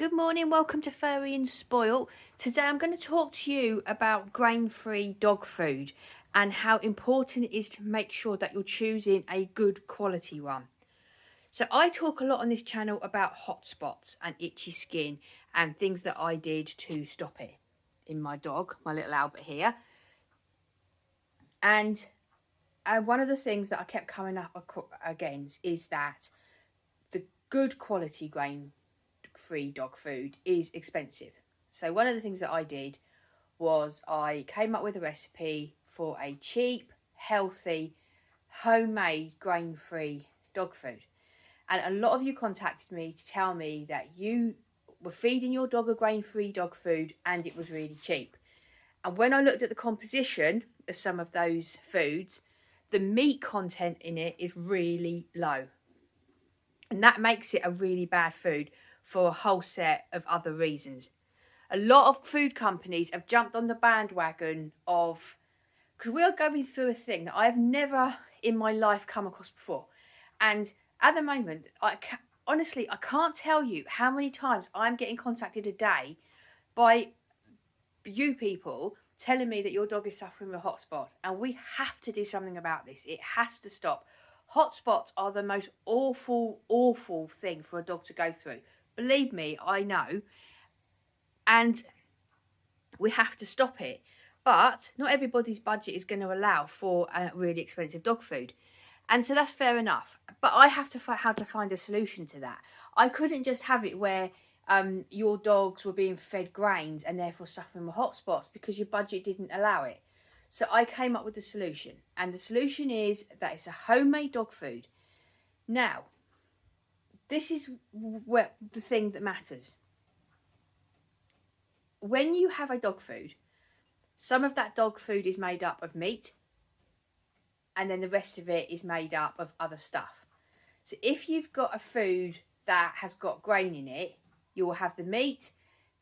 Good morning, welcome to Furry and Spoilt. Today I'm going to talk to you about grain-free dog food and how important it is to make sure that you're choosing a good quality one. So I talk a lot on this channel about hotspots and itchy skin and things that I did to stop it in my dog, my little Albert here. And one of the things that I kept coming up against is that the good quality grain-free dog food is expensive. So one of the things that I did was I came up with a recipe for a cheap, healthy, homemade grain-free dog food. And a lot of you contacted me to tell me that you were feeding your dog a grain-free dog food and it was really cheap. And when I looked at the composition of some of those foods, the meat content in it is really low. And that makes it a really bad food for a whole set of other reasons. A lot of food companies have jumped on the bandwagon of, because we are going through a thing that I've never in my life come across before. And at the moment, honestly, I can't tell you how many times I'm getting contacted a day by you people telling me that your dog is suffering with hotspots. And we have to do something about this. It has to stop. Hotspots are the most awful thing for a dog to go through. Believe me, I know. And we have to stop it. But not everybody's budget is going to allow for a really expensive dog food. And so that's fair enough. But I have to how to find a solution to that. I couldn't just have it where your dogs were being fed grains and therefore suffering with hotspots because your budget didn't allow it. So I came up with a solution. And the solution is that it's a homemade dog food. Now, this is where the thing that matters. When you have a dog food, some of that dog food is made up of meat, and then the rest of it is made up of other stuff. So if you've got a food that has got grain in it, you will have the meat,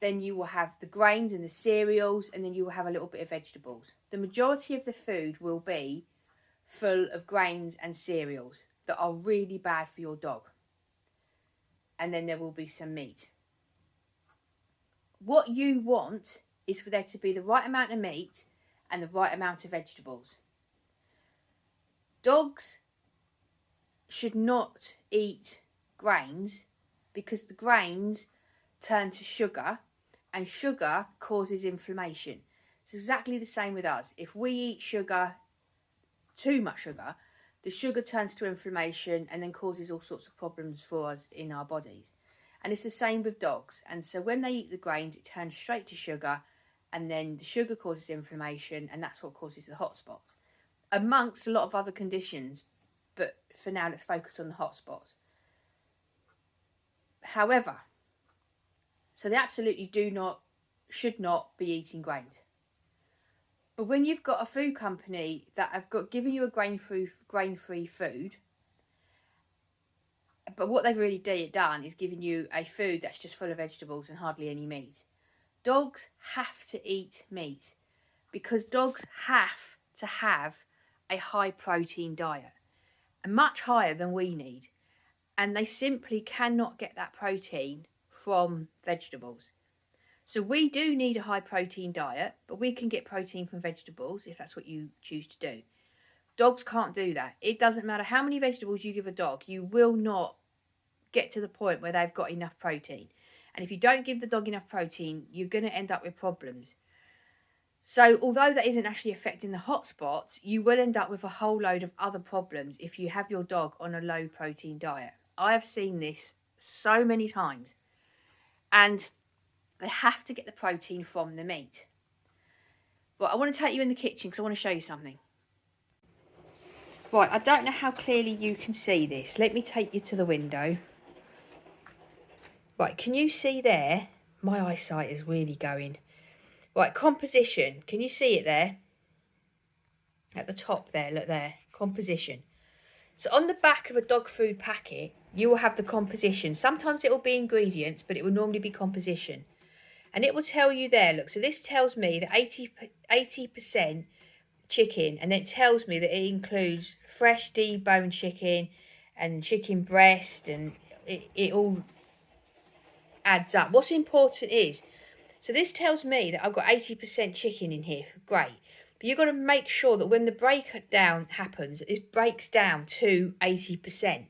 then you will have the grains and the cereals, and then you will have a little bit of vegetables. The majority of the food will be full of grains and cereals that are really bad for your dog. And then there will be some meat. What you want is for there to be the right amount of meat and the right amount of vegetables. Dogs should not eat grains because the grains turn to sugar and sugar causes inflammation. It's exactly the same with us. If we eat sugar, too much sugar, the sugar turns to inflammation and then causes all sorts of problems for us in our bodies. And it's the same with dogs. And so when they eat the grains, it turns straight to sugar, and then the sugar causes inflammation, and that's what causes the hotspots, amongst a lot of other conditions. But for now, let's focus on the hotspots. However, so they absolutely should not be eating grains. But when you've got a food company that have given you a grain-free food, but what they've really done is given you a food that's just full of vegetables and hardly any meat. Dogs have to eat meat because dogs have to have a high protein diet, much higher than we need. And they simply cannot get that protein from vegetables. So we do need a high protein diet, but we can get protein from vegetables if that's what you choose to do. Dogs can't do that. It doesn't matter how many vegetables you give a dog, you will not get to the point where they've got enough protein. And if you don't give the dog enough protein, you're going to end up with problems. So although that isn't actually affecting the hotspots, you will end up with a whole load of other problems if you have your dog on a low protein diet. I have seen this so many times. And they have to get the protein from the meat. But I want to take you in the kitchen because I want to show you something. Right, I don't know how clearly you can see this. Let me take you to the window. Right, can you see there? My eyesight is really going. Right, composition. Can you see it there? At the top there, look there. Composition. So on the back of a dog food packet, you will have the composition. Sometimes it will be ingredients, but it will normally be composition. And it will tell you there, look, so this tells me that 80% chicken, and then it tells me that it includes fresh deboned chicken and chicken breast and it all. adds up. What's important is, so this tells me that I've got 80% chicken in here. Great. But you've got to make sure that when the breakdown happens, it breaks down to 80%.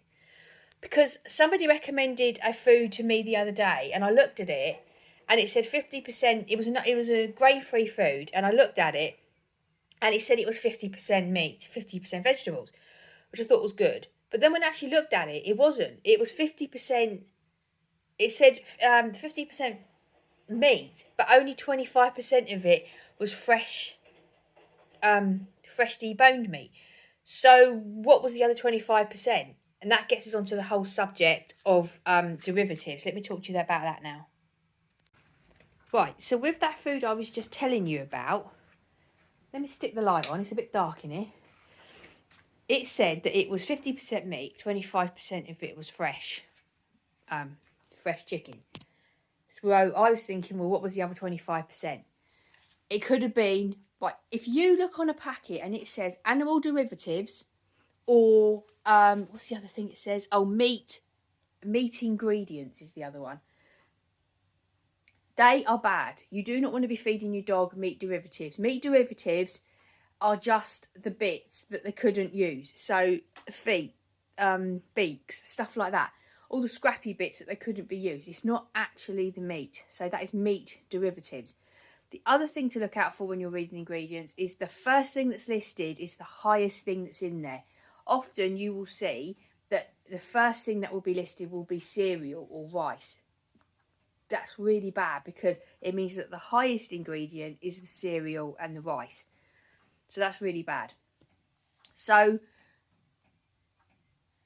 Because somebody recommended a food to me the other day, and I looked at it, and it said 50%. It was a grain-free food, and I looked at it, and it said it was 50% meat, 50% vegetables, which I thought was good. But then when I actually looked at it, it wasn't. It was 50%. It said 50% meat, but only 25% of it was fresh deboned meat. So what was the other 25%? And that gets us onto the whole subject of derivatives. Let me talk to you about that now. Right, so with that food I was just telling you about, let me stick the light on, it's a bit dark in here. It said that it was 50% meat, 25% of it was fresh chicken. So I was thinking, well, what was the other 25%? It could have been, right, if you look on a packet and it says animal derivatives, or what's the other thing it says? Oh, meat ingredients is the other one. They are bad. You do not want to be feeding your dog meat derivatives. Meat derivatives are just the bits that they couldn't use. So feet, beaks, stuff like that. All the scrappy bits that they couldn't be used. It's not actually the meat. So that is meat derivatives. The other thing to look out for when you're reading ingredients is the first thing that's listed is the highest thing that's in there. Often you will see that the first thing that will be listed will be cereal or rice. That's really bad because it means that the highest ingredient is the cereal and the rice. So that's really bad. So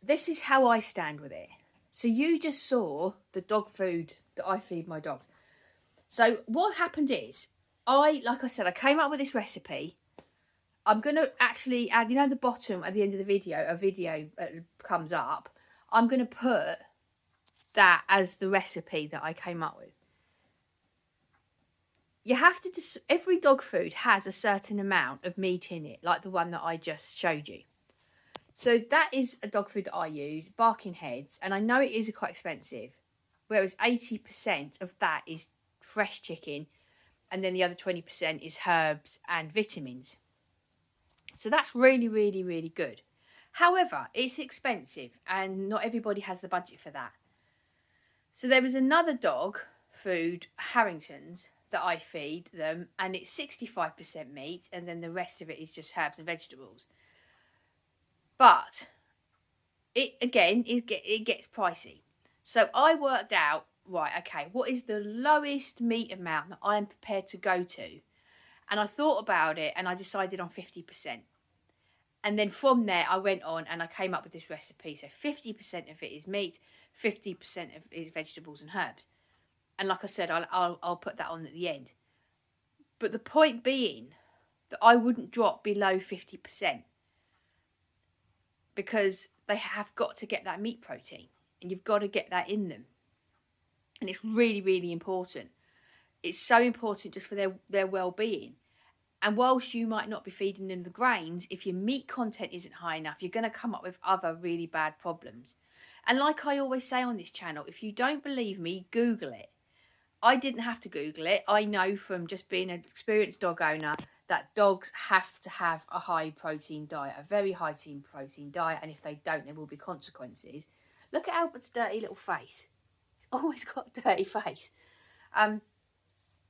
this is how I stand with it. So you just saw the dog food that I feed my dogs. So what happened is, like I said, I came up with this recipe. I'm going to actually add, you know, the bottom at the end of the video, a video comes up. I'm going to put that as the recipe that I came up with. You have to, every dog food has a certain amount of meat in it, like the one that I just showed you. So that is a dog food that I use, Barking Heads, and I know it is quite expensive, whereas 80% of that is fresh chicken, and then the other 20% is herbs and vitamins. So that's really, really, really good. However, it's expensive, and not everybody has the budget for that. So there was another dog food, Harrington's, that I feed them, and it's 65% meat, and then the rest of it is just herbs and vegetables. But it gets pricey. So I worked out, right, okay, what is the lowest meat amount that I am prepared to go to? And I thought about it, and I decided on 50%. And then from there, I went on and I came up with this recipe. So 50% of it is meat, 50% of it is vegetables and herbs. And like I said, I'll put that on at the end. But the point being that I wouldn't drop below 50%, because they have got to get that meat protein, and you've got to get that in them. And it's really, really important. It's so important just for their well-being. And whilst you might not be feeding them the grains, if your meat content isn't high enough, you're going to come up with other really bad problems. And like I always say on this channel, if you don't believe me, Google it. I didn't have to Google it. I know from just being an experienced dog owner that dogs have to have a high protein diet, a very high protein diet. And if they don't, there will be consequences. Look at Albert's dirty little face. He's always got a dirty face.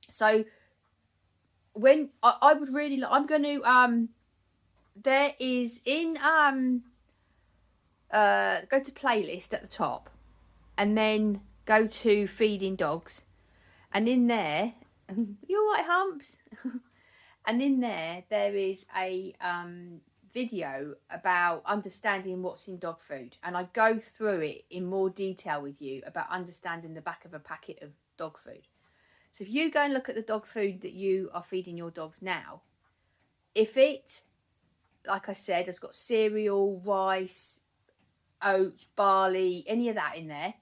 So when I would really, I'm going to, there is in, go to playlist at the top, and then go to feeding dogs, and in there, you all right, Humps? And in there is a video about understanding what's in dog food, and I go through it in more detail with you about understanding the back of a packet of dog food. So if you go and look at the dog food that you are feeding your dogs now, if it, like I said, has got cereal, rice, oats, barley, any of that in there,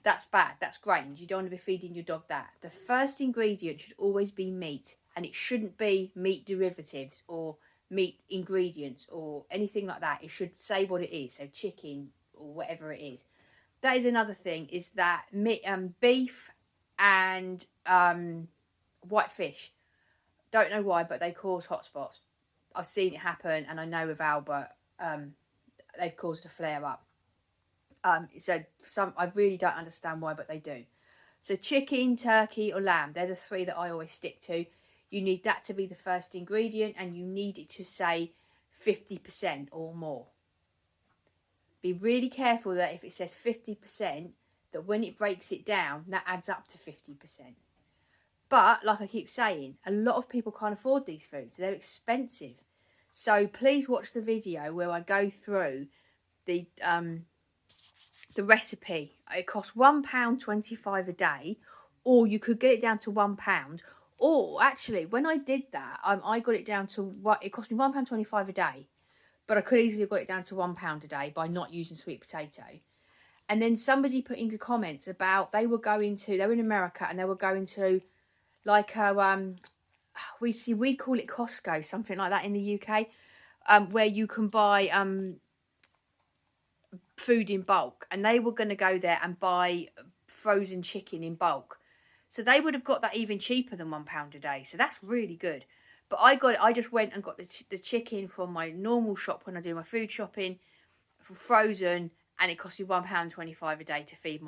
that's bad. That's grains. You don't want to be feeding your dog that. The first ingredient should always be meat, and it shouldn't be meat derivatives or meat ingredients or anything like that. It should say what it is, so chicken or whatever it is. that is another thing, is that beef and white fish, don't know why, but they cause hotspots. I've seen it happen, and I know with Albert, they've caused a flare up. So I really don't understand why, but they do. So chicken, turkey, or lamb, they're the three that I always stick to. You need that to be the first ingredient, and you need it to say 50% or more. Be really careful that if it says 50%, that when it breaks it down, that adds up to 50%. But like I keep saying, a lot of people can't afford these foods. They're expensive. So please watch the video where I go through the recipe. It costs £1.25 a day, or you could get it down to £1. Or actually, when I did that, I got it down to what it cost me £1.25 a day, but I could easily have got it down to £1 a day by not using sweet potato. And then somebody put in the comments about they were in America, and they were going to like a we call it Costco, something like that in the UK, where you can buy food in bulk, and they were going to go there and buy frozen chicken in bulk, so they would have got that even cheaper than £1 a day. So that's really good. But I just went and got the chicken from my normal shop when I do my food shopping, for frozen, and it cost me £1.25 a day to feed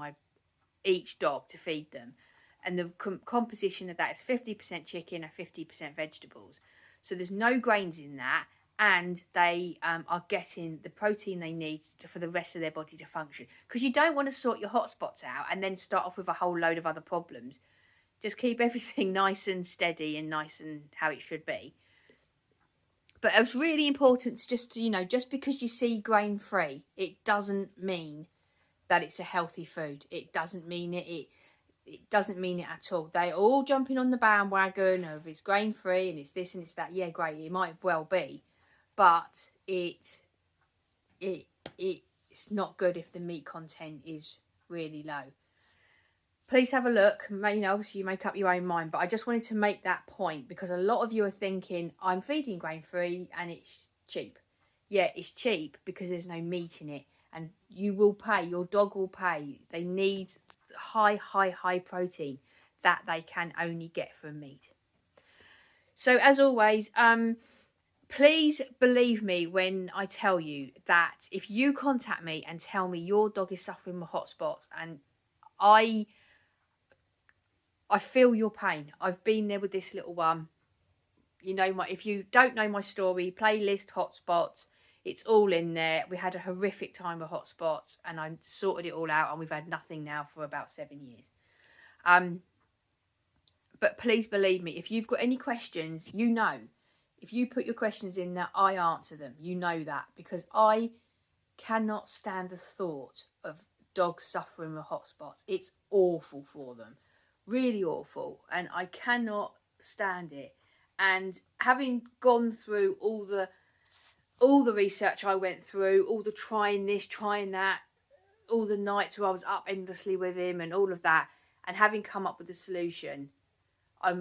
each dog, to feed them. And the composition of that is 50% chicken and 50% vegetables. So there's no grains in that, and they are getting the protein they need for the rest of their body to function. Because you don't want to sort your hotspots out and then start off with a whole load of other problems. Just keep everything nice and steady and nice and how it should be. But it's really important to just because you see grain-free, it doesn't mean that it's a healthy food. It doesn't mean it doesn't mean it at all. They're all jumping on the bandwagon of it's grain-free and it's this and it's that. Yeah, great, it might well be. But it's not good if the meat content is really low. Please have a look. Obviously you make up your own mind, but I just wanted to make that point because a lot of you are thinking, I'm feeding grain-free and it's cheap. Yeah, it's cheap because there's no meat in it, and you will pay, your dog will pay. They need high protein that they can only get from meat. So as always, please believe me when I tell you that if you contact me and tell me your dog is suffering with hotspots, and I feel your pain. I've been there with this little one. If you don't know my story, playlist hotspots, it's all in there. We had a horrific time with hotspots, and I sorted it all out, and we've had nothing now for about 7 years. But please believe me, if you've got any questions, if you put your questions in there, I answer them. You know that, because I cannot stand the thought of dogs suffering with hotspots. It's awful for them. Really awful, and I cannot stand it. And having gone through all the research I went through, all the trying this, trying that, all the nights where I was up endlessly with him and all of that, and having come up with a solution, I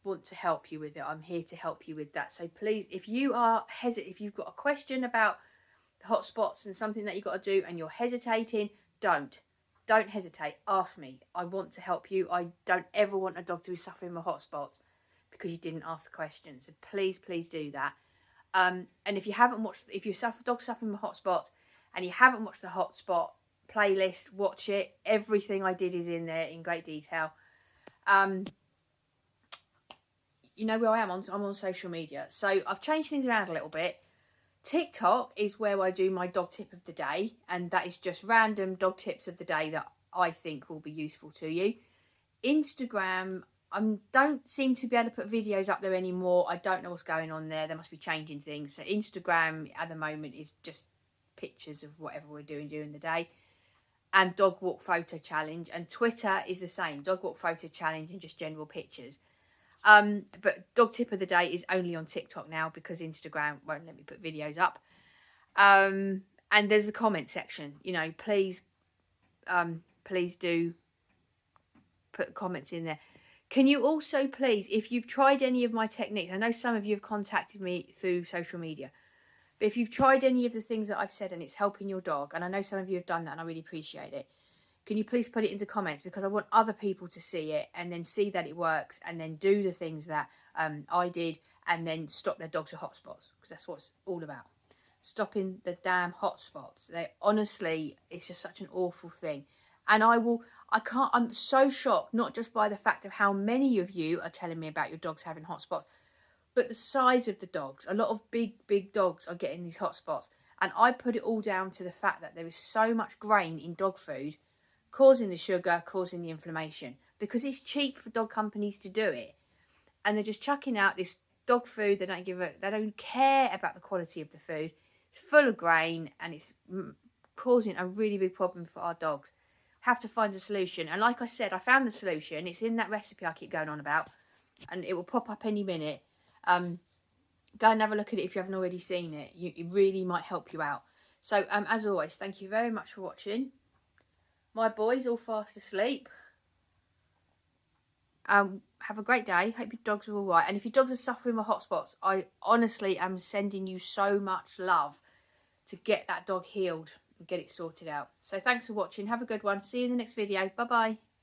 want to help you with it. I'm here to help you with that. So please, if you've got a question about the hotspots and something that you've got to do and you're hesitating, don't hesitate. Ask me. I want to help you. I don't ever want a dog to be suffering with hotspots because you didn't ask the question. So please do that. And if your dog suffering with hotspots and you haven't watched the hotspot playlist, watch it. Everything I did is in there in great detail. You know where I am I'm on social media. So I've changed things around a little bit. TikTok is where I do my dog tip of the day, and that is just random dog tips of the day that I think will be useful to you. Instagram, I don't seem to be able to put videos up there anymore. I don't know what's going on there. They must be changing things. So Instagram at the moment is just pictures of whatever we're doing during the day, and dog walk photo challenge. And Twitter is the same, dog walk photo challenge and just general pictures. But dog tip of the day is only on TikTok now because Instagram won't let me put videos up. And there's the comment section. Please do put comments in there. Can you also please, if you've tried any of my techniques, I know some of you have contacted me through social media. But if you've tried any of the things that I've said and it's helping your dog, and I know some of you have done that and I really appreciate it, can you please put it into comments, because I want other people to see it and then see that it works and then do the things that I did and then stop their dogs with hotspots, because that's what it's all about. Stopping the damn hotspots. They honestly, it's just such an awful thing. And I'm so shocked, not just by the fact of how many of you are telling me about your dogs having hotspots, but the size of the dogs. A lot of big dogs are getting these hotspots. And I put it all down to the fact that there is so much grain in dog food, causing the sugar, causing the inflammation, because it's cheap for dog companies to do it. And they're just chucking out this dog food. They don't care about the quality of the food. It's full of grain and it's causing a really big problem for our dogs. Have to find a solution. And like I said, I found the solution. It's in that recipe I keep going on about, and it will pop up any minute. Go and have a look at it if you haven't already seen it. It really might help you out. So as always, thank you very much for watching. My boys all fast asleep. Have a great day. Hope your dogs are all right. And if your dogs are suffering with hotspots, I honestly am sending you so much love to get that dog healed and get it sorted out. So thanks for watching. Have a good one. See you in the next video. Bye bye.